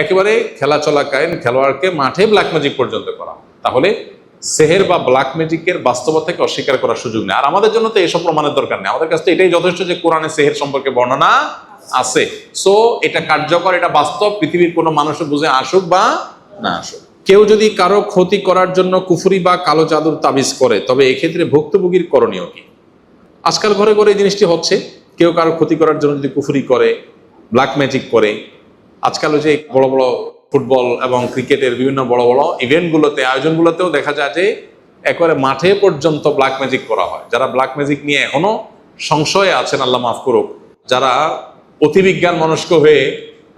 একেবারে খেলা চলাকালীন খেলোয়াড়কে মাঠে ব্ল্যাক ম্যাজিক পর্যন্ত করা, তাহলে সেহের বা ব্ল্যাক ম্যাজিকের বাস্তবতাকে অস্বীকার করার সুযোগ নেই। আর আমাদের জন্য তো এসব প্রমাণের দরকার নেই, আমাদের কাছে এটাই যথেষ্ট যে কোরআনে সেহের সম্পর্কে বর্ণনা আছে। সো এটা কার্যকর, এটা বাস্তব, পৃথিবীর কোনো মানুষও বুঝে আসুক বা না আসুক। কেউ যদি কারো ক্ষতি করার জন্য কুফরি বা কালো জাদুর তাবিজ করে, তবে এক্ষেত্রে ভুক্তভোগীর করণীয় কি? আজকাল ঘরে ঘরে এই জিনিসটি হচ্ছে, কেউ কারো ক্ষতি করার জন্য যদি কুফরি করে, ব্ল্যাক ম্যাজিক করে। আজকাল যে বড় বড় ফুটবল এবং ক্রিকেটের বিভিন্ন বড় বড় ইভেন্টগুলোতে, আয়োজনগুলোতেও দেখা যায় যে একেবারে মাঠে পর্যন্ত ব্ল্যাক ম্যাজিক করা হয়। যারা ব্ল্যাক ম্যাজিক নিয়ে এখনো সংশয়ে আছেন, আল্লাহ মাফ করুক, যারা অতিবিজ্ঞান মনস্ক হয়ে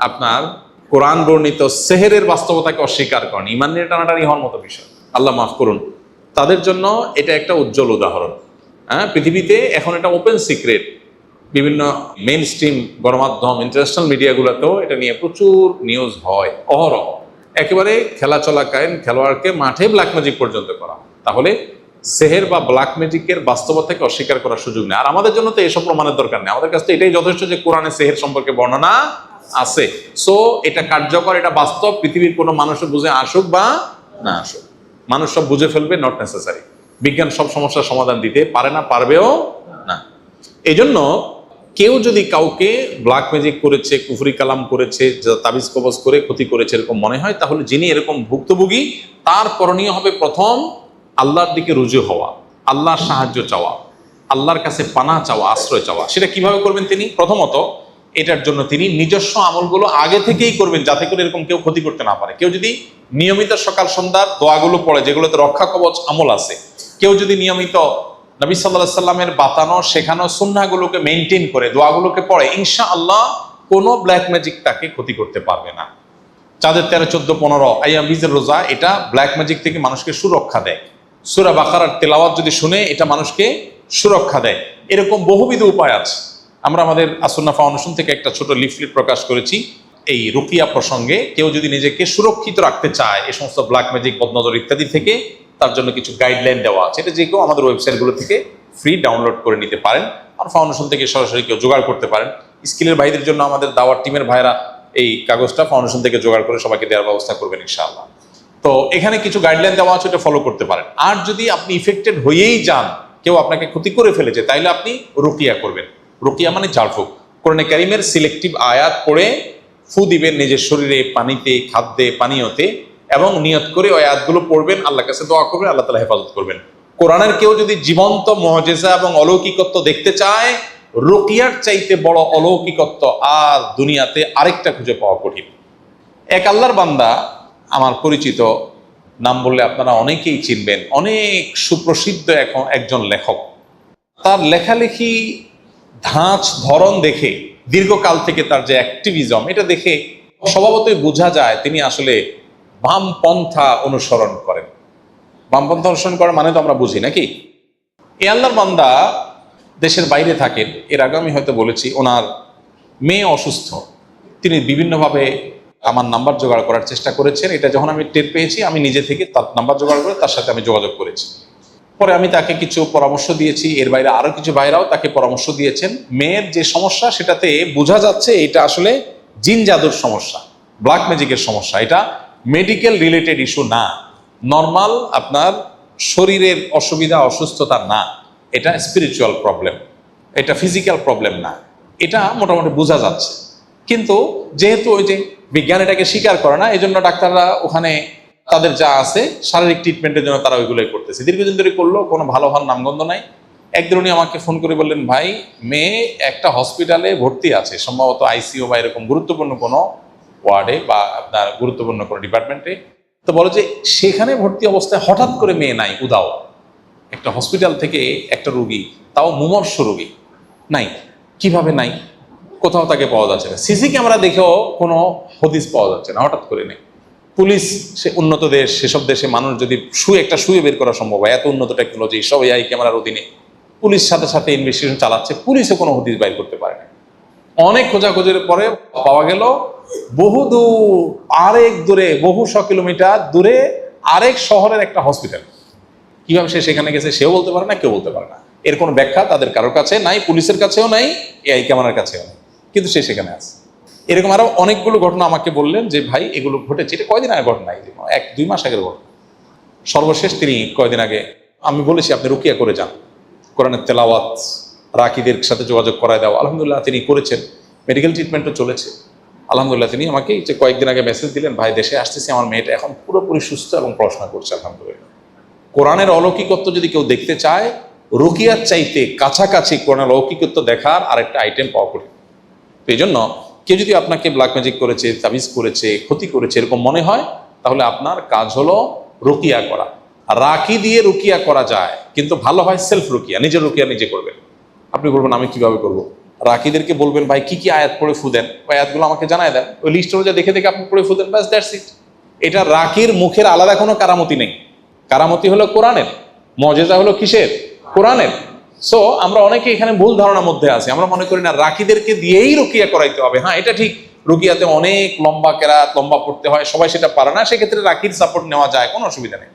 আপনার কোরআন বর্ণিত সেহেরের বাস্তবতাকে অস্বীকার করেন, ইমান নিয়ে টানাটানি হওয়ার মতো বিষয়, আল্লাহ মাফ করুন, তাদের জন্য এটা একটা উজ্জ্বল উদাহরণ। হ্যাঁ, পৃথিবীতে এখন এটা ওপেন সিক্রেট, বিভিন্ন মেইন স্ট্রিম গণমাধ্যম, ইন্টারন্যাশনাল মিডিয়াগুলোতেও এটা নিয়ে প্রচুর নিউজ হয় অহরহ। একেবারে খেলা চলাকালীন খেলোয়াড়কে মাঠে ব্ল্যাক ম্যাজিক পর্যন্ত করা, তাহলে সেহের বা ব্ল্যাক ম্যাজিকের বাস্তবতাকে অস্বীকার করার সুযোগ নেই। আর আমাদের জন্য তো এসব প্রমাণের দরকার নেই, আমাদের কাছে এটাই যথেষ্ট যে কোরআনে সেহের সম্পর্কে বর্ণনা আছে। সো এটা কার্যকর, এটা বাস্তব, পৃথিবীর কোনো মানুষও বুঝে আসুক বা না আসুক, মানুষ সব বুঝে ফেলবে, নট নেসেসারি। বিজ্ঞান সব সমস্যার সমাধান দিতে পারে না, পারবেও না। এই জন্য কেউ যদি কাউকে ব্ল্যাক ম্যাজিক করেছে, কুফরি কালাম করেছে, তাবিজ কবজ করে ক্ষতি করেছে এরকম মনে হয়, তাহলে যিনি এরকম ভুক্তভোগী, তার করণীয় হবে প্রথম আল্লাহর দিকে রুজু হওয়া, আল্লাহর সাহায্য চাওয়া, আল্লাহর কাছে পানা চাওয়া, আশ্রয় চাওয়া। সেটা কিভাবে করবেন তিনি? প্রথমত এটার জন্য তিনি নিজস্ব আমলগুলো আগে থেকেই করবেন, যাতে করে এরকম কেউ ক্ষতি করতে না পারে। কেউ যদি নিয়মিত সকাল সন্ধ্যার দোয়াগুলো পড়ে, যেগুলোতে রক্ষা কবচ আমল আছে, কেউ যদি নিয়মিত নবী সাল্লাল্লাহু আলাইহি সাল্লামের বাতানো শেখানো সুন্নাহগুলোকে মেনটেন করে দোয়াগুলোকে পড়ে, ইনশাআল্লাহ কোনো ব্ল্যাক ম্যাজিক তাকে ক্ষতি করতে পারবে না। চাঁদের 13, 14, 15 আইয়াম বীজের রোজা, এটা ব্ল্যাক ম্যাজিক থেকে মানুষকে সুরক্ষা দেয়। সূরা বাকারার তেলাওয়াত যদি শুনে, এটা মানুষকে সুরক্ষা দেয়। এরকম বহুবিধ উপায় আছে। আমরা আমাদের আসুন্নাহ ফাউন্ডেশন থেকে একটা ছোট লিফলেট প্রকাশ করেছি এই রুকিয়া প্রসঙ্গে। কেউ যদি নিজেকে সুরক্ষিত রাখতে চায় এই সমস্ত ব্ল্যাক ম্যাজিক, বদনজর ইত্যাদি থেকে, তার জন্য কিছু গাইডলাইন দেওয়া আছে। এটা যে কেউ আমাদের ওয়েবসাইটগুলো থেকে ফ্রি ডাউনলোড করে নিতে পারেন, আর ফাউন্ডেশন থেকে সরাসরি কেউ জোগাড় করতে পারেন। স্কিলের ভাইদের জন্য আমাদের দাওয়ার টিমের ভাইরা এই কাগজটা ফাউন্ডেশন থেকে জোগাড় করে সবাইকে দেওয়ার ব্যবস্থা করবেন ইনশাআল্লাহ। তো এখানে কিছু গাইডলাইন দেওয়া আছে, এটা ফলো করতে পারেন। আর যদি আপনি ইফেক্টেড হয়েই যান, কেউ আপনাকে ক্ষতি করে ফেলেছে, তাইলে আপনি রুকিয়া করবেন। রুকিয়া মানে ঝাড়ফুঁক। কোরআনে কারিমের সিলেক্টিভ আয়াত পড়ে ফু দিবেন নিজের শরীরে, পানিতে, খাদ্যে, পানীয়তে, এবং নিয়ত করে ওই আয়াতগুলো পড়বেন, আল্লাহর কাছে দোয়া করবেন, আল্লাহ তাআলা হেফাজত করবেন। কোরআনের কেউ যদি জীবন্ত মুআজিজা এবং অলৌকিকত্ব দেখতে চায়, রুকিয়ার চাইতে বড় অলৌকিকত্ব আর দুনিয়াতে আরেকটা খুঁজে পাওয়া কঠিন। এক আল্লাহর বান্দা, আমার পরিচিত, নাম বললে আপনারা অনেকেই চিনবেন, অনেক সুপ্রসিদ্ধ এখন একজন লেখক। তার লেখালেখি ধাঁচ ধরন দেখে, দীর্ঘকাল থেকে তার যে অ্যাক্টিভিজম, এটা দেখে স্বভাবতই বোঝা যায় তিনি আসলে বামপন্থা অনুসরণ করেন। বামপন্থা অনুসরণ করার মানে তো আমরা বুঝি নাকি? এই আল্লাহর বান্দা দেশের বাইরে থাকেন। এর আগে আমি হয়তো বলেছি, ওনার মেয়ে অসুস্থ। তিনি বিভিন্নভাবে আমার নাম্বার জোগাড় করার চেষ্টা করেছেন। এটা যখন আমি টের পেয়েছি, আমি নিজে থেকে তার নাম্বার জোগাড় করে তার সাথে আমি যোগাযোগ করেছি। পরে আমি তাকে কিছু পরামর্শ দিয়েছি, এর বাইরে আরো কিছু ভাইরাও তাকে পরামর্শ দিয়েছেন। মেয়ের যে সমস্যা, সেটাতে বোঝা যাচ্ছে এটা আসলে জিন জাদুর সমস্যা, ব্ল্যাক ম্যাজিকের সমস্যা। এটা মেডিকেল রিলেটেড ইস্যু না, নর্মাল আপনার শরীরের অসুবিধা, অসুস্থতা না, এটা স্পিরিচুয়াল প্রবলেম, এটা ফিজিক্যাল প্রবলেম না। এটা মোটামুটি বোঝা যাচ্ছে। কিন্তু যেহেতু ওই যে বিজ্ঞান এটাকে স্বীকার করে না, এই জন্য ডাক্তাররা ওখানে তাদের যা আছে শারীরিক ট্রিটমেন্টের জন্য তারা ওইগুলোই করতেছে। দীর্ঘদিন ধরে করলো, কোনো ভালো হওয়ার নামগন্ধ নাই। একদিন উনি আমাকে ফোন করে বললেন, ভাই, মেয়ে একটা হসপিটালে ভর্তি আছে, সম্ভবত আইসিইউ বা এরকম গুরুত্বপূর্ণ কোনো ওয়ার্ডে বা আপনার গুরুত্বপূর্ণ কোনো ডিপার্টমেন্টে। তো বলো যে সেখানে ভর্তি অবস্থায় হঠাৎ করে মেয়ে নাই, উদাও। একটা হসপিটাল থেকে একটা রোগী, তাও মুমূর্ষ রোগী, নাই। কিভাবে নাই? কোথাও তাকে পাওয়া যাচ্ছে না, সিসি ক্যামেরা দেখেও কোনো হদিস পাওয়া যাচ্ছে না, হঠাৎ করে নেই। পুলিশ, সে উন্নত দেশ, সেসব দেশে মানুষ যদি শুয়ে বের করা সম্ভব হয়, এত উন্নত টেকনোলজি, সব এআই ক্যামেরার অধীনে, পুলিশ সাথে সাথে ইনভেস্টিগেশন চালাচ্ছে, পুলিশও কোনো হদিস বাইর করতে পারে না। অনেক খোঁজাখোঁজের পরে পাওয়া গেল বহু দূর, আরেক দূরে, বহু 100 কিলোমিটার দূরে আরেক শহরের একটা হসপিটাল। কিভাবে সে সেখানে গেছে সেও বলতে পারে না, কেউ বলতে পারে না। এর কোনো ব্যাখ্যা তাদের কারোর কাছেও নাই, পুলিশের কাছেও নাই, এআই ক্যামেরার কাছেও নাই, কিন্তু সে সেখানে আছে। এরকম আরো অনেকগুলো ঘটনা আমাকে বললেন যে ভাই এগুলো ঘটেছে। এটা কয়দিন আগে ঘটনা, এই 1-2 মাস আগের ঘটনা। সর্বশেষ তিনি কয়দিন আগে আমি বলেছি আপনি রুকিয়া করে যান, কোরআনের তেলাওয়াত, রাকিদের সাথে যোগাযোগ করায় দাও। আলহামদুলিল্লাহ তিনি করেছেন, মেডিকেল ট্রিটমেন্টও চলেছে। আলহামদুলিল্লাহ তিনি আমাকে যে কয়েকদিন আগে মেসেজ দিলেন, ভাই দেশে আসতেছি, আমার মেয়েটা এখন পুরোপুরি সুস্থ এবং পড়াশোনা করছে আলহামদুলিল্লাহ। কোরআনের অলৌকিকত্ব যদি কেউ দেখতে চায়, রুকিয়ার চাইতে কাছাকাছি কোরআনের অলৌকিকত্ব দেখার আরেকটা আইটেম পাওয়া কঠিন। তো এই জন্য কেউ যদি আপনাকে ব্ল্যাক ম্যাজিক করেছে, তাবিজ করেছে, ক্ষতি করেছে এরকম মনে হয়, তাহলে আপনার কাজ হলো রুকিয়া করা। রাকি দিয়ে রুকিয়া করা যায়, কিন্তু ভালো হয় সেলফ রুকিয়া, নিজের রুকিয়া নিজে করবেন। আপনি বলবেন আমি কিভাবে করব? রাকিদেরকে বলবেন ভাই কি কি আয়াত পড়ে ফু দেন, ওই আয়াতগুলো আমাকে জানায় দেন, ওই লিস্ট অনুযায়ী দেখে দেখে আপনি পড়ে ফু দেন, ব্যাস দ্যাটস ইট। এটা রাকির মুখের আলাদা কোনো কারামতি নেই। কারামতি হলো কোরআনের, মজেজা হলো কিসের? কোরআনের। সো আমরা অনেকে এখানে ভুল ধারণার মধ্যে আছি, আমরা মনে করি না রাকিদেরকে দিয়েই রুকিয়া করাইতে হবে। হ্যাঁ এটা ঠিক, রুকিয়াতে অনেক লম্বা কেরাত, লম্বা পড়তে হয়, সবাই সেটা পারে না, সেক্ষেত্রে রাকির সাপোর্ট নেওয়া যায়, কোনো অসুবিধা নেই।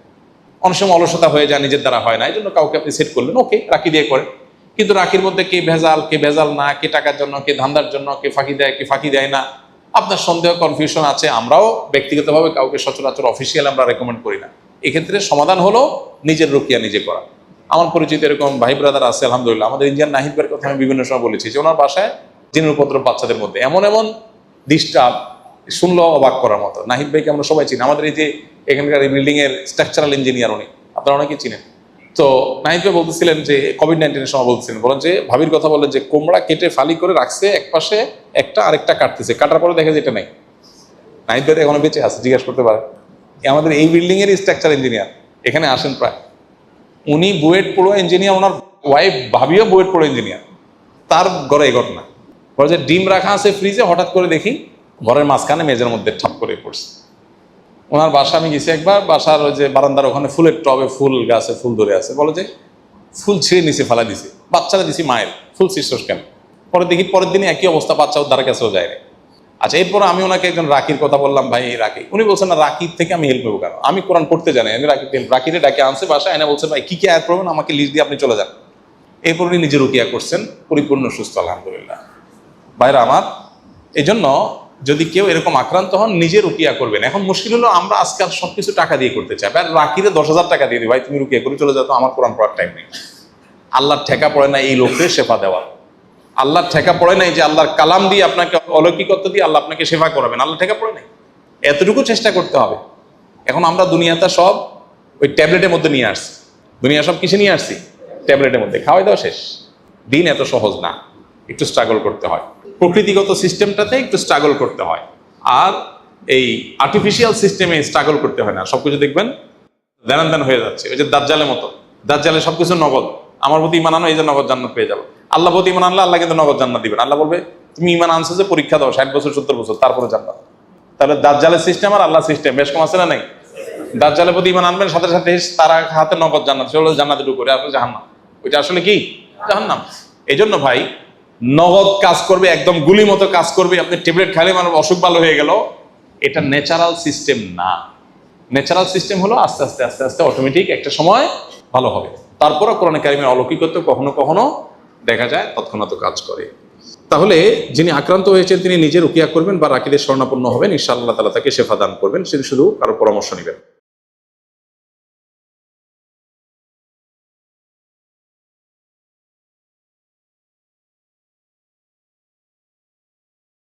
অনেক সময় অলসতা হয়ে যায়, নিজের দ্বারা হয় না, এই জন্য কাউকে আপনি সেট করলেন, ওকে রাকি দিয়ে করেন। কিন্তু রাকির মধ্যে কে ভেজাল, কে ভেজাল না, কে টাকার জন্য, কে ধান্দার জন্য, কে ফাঁকি দেয়, কে ফাঁকি দেয় না, আপনার সন্দেহ কনফিউশন আছে। আমরাও ব্যক্তিগতভাবে কাউকে সচরাচর অফিসিয়াল আমরা রেকমেন্ড করি না। এক্ষেত্রে সমাধান হলো নিজের রুকিয়া নিজে করা। আমার পরিচিত এরকম ভাই ব্রাদার আছে আলহামদুলিল্লাহ। আমাদের ইন্ডিয়ান নাহিদ ভাইয়ের কথা আমি বিভিন্ন সময় বলেছি যে ওনার বাসায় জিনের উপদ্রব বাচ্চাদের মধ্যে এমন এমন ডিস্টার্ব, শুনলো অবাক করার মতো। নাহিদ ভাইকে আমরা সবাই চিনি, আমাদের এই যে এখানকার এই বিল্ডিং এর স্ট্রাকচারাল ইঞ্জিনিয়ার উনি, আপনারা অনেকেই চিনেন। তো নাহিদ ভাই বলতেছিলেন যে কোভিড-19 সময় বলতেছিলেন, বলেন যে ভাবির কথা বলেন যে কোমড়া কেটে ফালি করে রাখছে, এক পাশে একটা আরেকটা কাটতেছে, কাটার পরে দেখে যে এটা নাই। নাহিদ ভাই এখনো বেঁচে আছে, জিজ্ঞাসা করতে পারে। আমাদের এই বিল্ডিং এর স্ট্রাকচার ইঞ্জিনিয়ার এখানে আসেন প্রায়, উনি বুয়েট পড়ুয়া ইঞ্জিনিয়ার, ওনার ওয়াইফ ভাবিও বুয়েট পড়ুয়া ইঞ্জিনিয়ার। তার ঘরে এই ঘটনা, বলে যে ডিম রাখা আছে ফ্রিজে, হঠাৎ করে দেখি ঘরের মাঝখানে মেজের মধ্যে ঠাপ করে পড়ছে। ওনার বাসা আমি গেছি একবার, বাসার ওই যে বারান্দার ওখানে ফুলের টবে ফুল গাছে ফুল ধরে আছে, বলে যে ফুল ছিঁড়ে নিচে ফেলা দিছে, বাচ্চারা দিছি মায়ের, ফুল ছিঁড়ছস কেন? পরে দেখি পরের দিনে একই অবস্থা, বাচ্চা ওর দ্বারা কাছেও যায় না। আচ্ছা, এরপরে আমি ওনাকে একজন রাকির কথা বললাম, ভাই এই রাকি, উনি বলছেন না রাকির থেকে আমি হেল্প নেবো কেন, আমি কোরআন পড়তে জানি, আমি রাকিরে ডাকে আনছে বাসা এনে, বলছেন ভাই কি কি আয়াত পড়বেন আমাকে লিস্ট দিয়ে আপনি চলে যান। এরপর উনি নিজে রুকিয়া করছেন, পরিপূর্ণ সুস্থ আলহামদুলিল্লাহ। ভাইরা আমার, এই জন্য যদি কেউ এরকম আক্রান্ত হন নিজে রুকিয়া করবেন। এখন মুশকিল হলো আমরা আজকাল সবকিছু টাকা দিয়ে করতে চাই, আর রাকিরে 10,000 টাকা দিয়ে দিই, ভাই তুমি রুকিয়া করে চলে যাও, তো আমার কোরআন পড়ার টাইম নেই। আল্লাহর ঠেকা পড়ে না এই লোককে সেবা দেওয়া, আল্লাহর ঠেকা পড়ে নাই যে আল্লাহর কালাম দিয়ে আপনাকে অলৌকিকত্ব দিয়ে আল্লাহ আপনাকে সেবা করাবেন, আল্লাহ ঠেকা পড়ে নাই। এতটুকু চেষ্টা করতে হবে। এখন আমরা দুনিয়াটা সব ওই ট্যাবলেটের মধ্যে নিয়ে আসছি, দুনিয়া সব কিসে নিয়ে আসছি? ট্যাবলেটের মধ্যে, খাওয়াই দাও শেষ। দিন এত সহজ না, একটু স্ট্রাগল করতে হয়। প্রকৃতিগত সিস্টেমটাতে একটু স্ট্রাগল করতে হয়, আর এই আর্টিফিশিয়াল সিস্টেমে স্ট্রাগল করতে হয় না। সবকিছু দেখবেন দেনান দেন হয়ে যাচ্ছে, ওই যে দাজ্জালের মতো। দাজ্জালে সবকিছু নগদ, আমার প্রতি ইমান আনো, এই যে নগদ জান্নাত পেয়ে যাবো। আল্লাহ প্রতি ইমান আনলে আল্লাহ কিন্তু নগদ জান্নাত দিবেন। আল্লাহ বলবে তুমি ইমান আনছো যে, পরীক্ষা দাও 60 বছর 70 বছর, তারপরে জান্নাত। তাহলে দাজ্জালের সিস্টেম আর আল্লাহ সিস্টেম বেশ কম আছে না নাই? দাজ্জালের প্রতি ইমান আনবেন, সাথে সাথে তারা হাতে নগদ জান্নাত, সেগুলো জান্নাতে ঢুকে, আসলে জাহান্নাম। ওইটা আসলে কি? জাহান্নাম। এই জন্য ভাই নগদ কাজ করবে, একদম গুলি মতো কাজ করবে, আপনি ট্যাবলেট খাইলে মানুষ অসুখ ভালো হয়ে গেল, এটা ন্যাচারাল সিস্টেম না। ন্যাচারাল সিস্টেম হলো আস্তে আস্তে আস্তে আস্তে অটোমেটিক একটা সময় ভালো হবে। তারপরও কোরআনে কারিমের অলৌকিকত্ব কখনো কখনো দেখা যায় তৎক্ষণাৎ কাজ করে। তাহলে যিনি আক্রান্ত হয়েছেন তিনি নিজে রুকিয়া করবেন বা রাকিদের শরণাপন্ন হবেন, ইনশাআল্লাহ তাআলা তাকে শেফা দান করবেন, সেটি শুধু কারো পরামর্শ নেবেন।